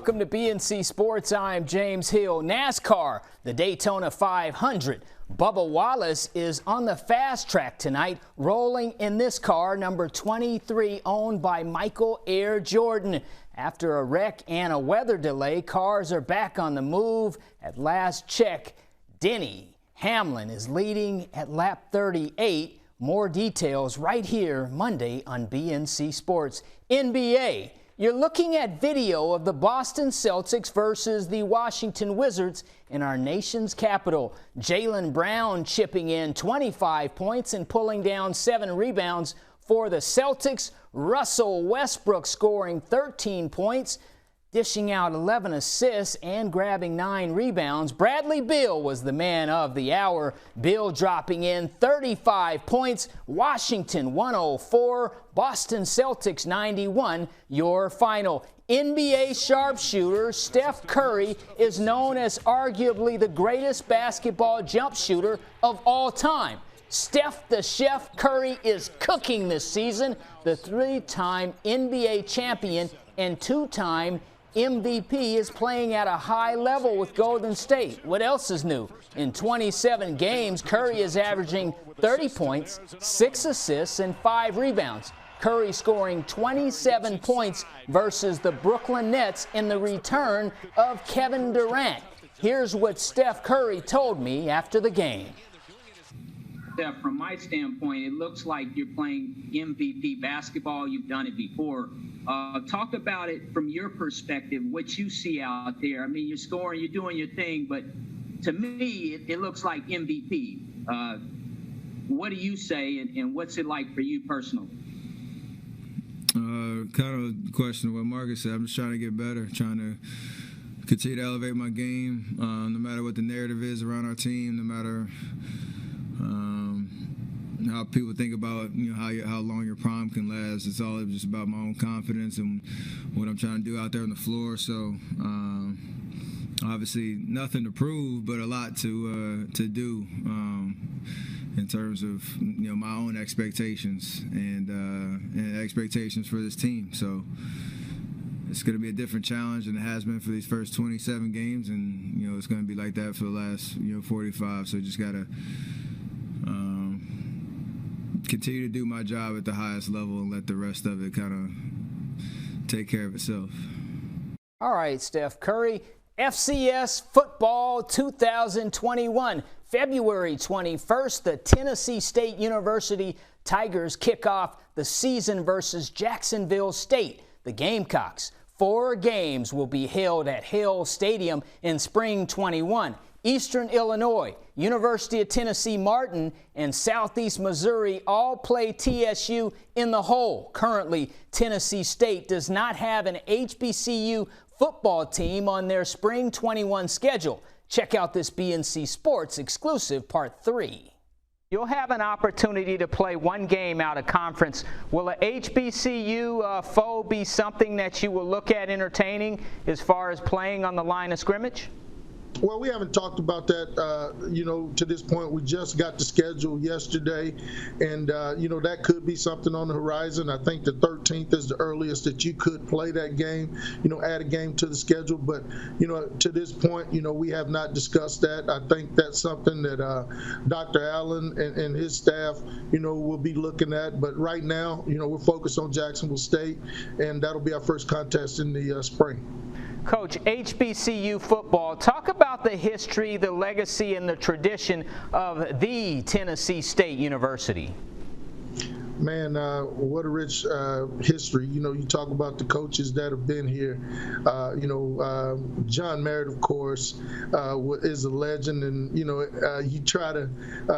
welcome to BNC Sports. I'm James Hill. NASCAR, the Daytona 500. Bubba Wallace is on the fast track tonight, rolling in this car, number 23, owned by Michael Air Jordan. After a wreck and a weather delay, cars are back on the move. At last check, Denny Hamlin is leading at lap 38. More details right here Monday on BNC Sports. NBA. You're looking at video of the Boston Celtics versus the Washington Wizards in our nation's capital. Jaylen Brown chipping in 25 points and pulling down 7 rebounds for the Celtics. Russell Westbrook scoring 13 points, dishing out 11 assists and grabbing 9 rebounds. Bradley Beal was the man of the hour. Beal dropping in 35 points. Washington 104, Boston Celtics 91, your final. NBA sharpshooter Steph Curry is known as arguably the greatest basketball jump shooter of all time. Steph the Chef Curry is cooking this season. The 3-time NBA champion and 2-time MVP is playing at a high level with Golden State. What else is new? In 27 games, Curry is averaging 30 points, 6 assists, and 5 rebounds. Curry scoring 27 points versus the Brooklyn Nets in the return of Kevin Durant. Here's what Steph Curry told me after the game. Steph, from my standpoint, it looks like you're playing MVP basketball. You've done it before. Talk about it from your perspective, what you see out there. I mean, you're scoring, you're doing your thing, but to me, it looks like MVP. What do you say, and what's it like for you personally? Kind of question of what Marcus said. I'm just trying to get better, trying to continue to elevate my game, no matter what the narrative is around our team, no matter how people think about, how long your prime can last. It's all just about my own confidence and what I'm trying to do out there on the floor. So obviously nothing to prove, but a lot to do in terms of my own expectations and expectations for this team. So it's going to be a different challenge than it has been for these first 27 games, and it's going to be like that for the last 45. So just got to continue to do my job at the highest level and let the rest of it kind of take care of itself. All right, Steph Curry, FCS Football 2021. February 21st, the Tennessee State University Tigers kick off the season versus Jacksonville State. The Gamecocks. 4 games will be held at Hill Stadium in spring 21. Eastern Illinois, University of Tennessee Martin, and Southeast Missouri all play TSU in the hole. Currently, Tennessee State does not have an HBCU football team on their spring 21 schedule. Check out this BNC Sports exclusive part 3. You'll have an opportunity to play 1 game out of conference. Will a HBCU foe be something that you will look at entertaining as far as playing on the line of scrimmage? Well, we haven't talked about that, to this point. We just got the schedule yesterday, and, that could be something on the horizon. I think the 13th is the earliest that you could play that game, add a game to the schedule. But, to this point, we have not discussed that. I think that's something that Dr. Allen and his staff, will be looking at. But right now, we're focused on Jacksonville State, and that'll be our first contest in the spring. Coach, HBCU football, talk about the history, the legacy, and the tradition of the Tennessee State University. Man, what a rich history. You talk about the coaches that have been here. John Merritt, of course, is a legend, and, you try to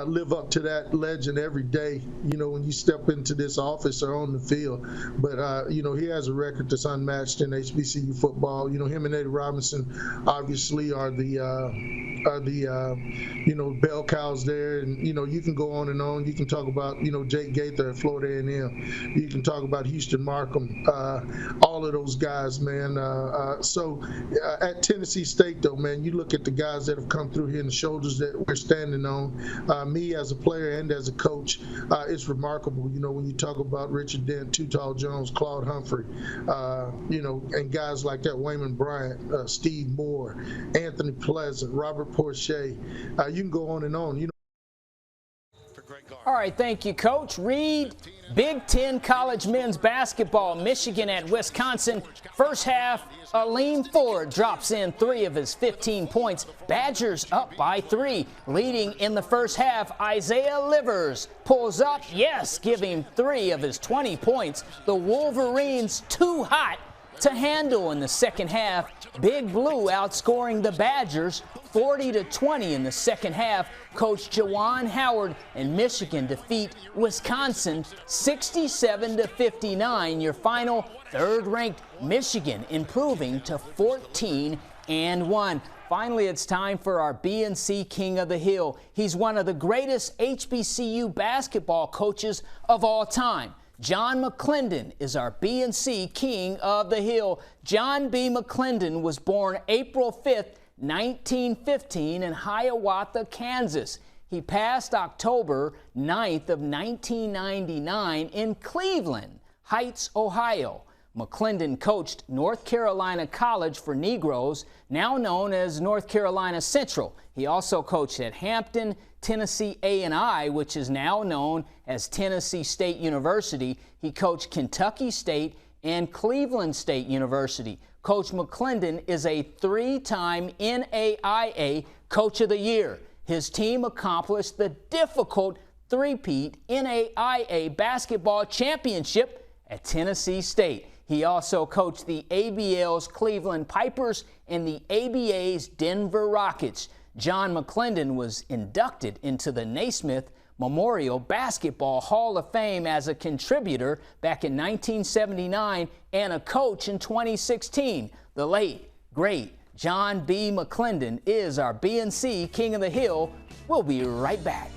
live up to that legend every day, when you step into this office or on the field. But, he has a record that's unmatched in HBCU football. Him and Eddie Robinson obviously are the bell cows there. And, you can go on and on. You can talk about, Jake Gaither at Florida Florida A&M. You can talk about Houston Markham, all of those guys, man. So at Tennessee State, though, man, you look at the guys that have come through here and the shoulders that we're standing on. Me as a player and as a coach, it's remarkable. You know, when you talk about Richard Dent, Tall Jones, Claude Humphrey, you know, and guys like that, Wayman Bryant, Steve Moore, Anthony Pleasant, Robert Porcher. You can go on and on. You know. All right, thank you, Coach. Reed, Big Ten college men's basketball, Michigan at Wisconsin. First half, Aleem Ford drops in 3 of his 15 points. Badgers up by 3. Leading in the first half, Isaiah Livers pulls up, yes, giving 3 of his 20 points. The Wolverines too hot to handle in the second half. Big Blue outscoring the Badgers 40-20 in the second half. Coach Jawan Howard and Michigan defeat Wisconsin 67-59. Your final, third-ranked Michigan improving to 14-1. Finally, it's time for our BNC King of the Hill. He's one of the greatest HBCU basketball coaches of all time. John McClendon is our BNC King of the Hill. John B. McClendon was born April 5th, 1915 in Hiawatha, Kansas. He passed October 9th of 1999 in Cleveland Heights, Ohio. McClendon coached North Carolina College for Negroes, now known as North Carolina Central. He also coached at Hampton, Tennessee A&I, which is now known as Tennessee State University. He coached Kentucky State and Cleveland State University. Coach McClendon is a 3-time NAIA Coach of the Year. His team accomplished the difficult three-peat NAIA basketball championship at Tennessee State. He also coached the ABL's Cleveland Pipers and the ABA's Denver Rockets. John McClendon was inducted into the Naismith Memorial Basketball Hall of Fame as a contributor back in 1979 and a coach in 2016. The late, great John B. McClendon is our BNC King of the Hill. We'll be right back.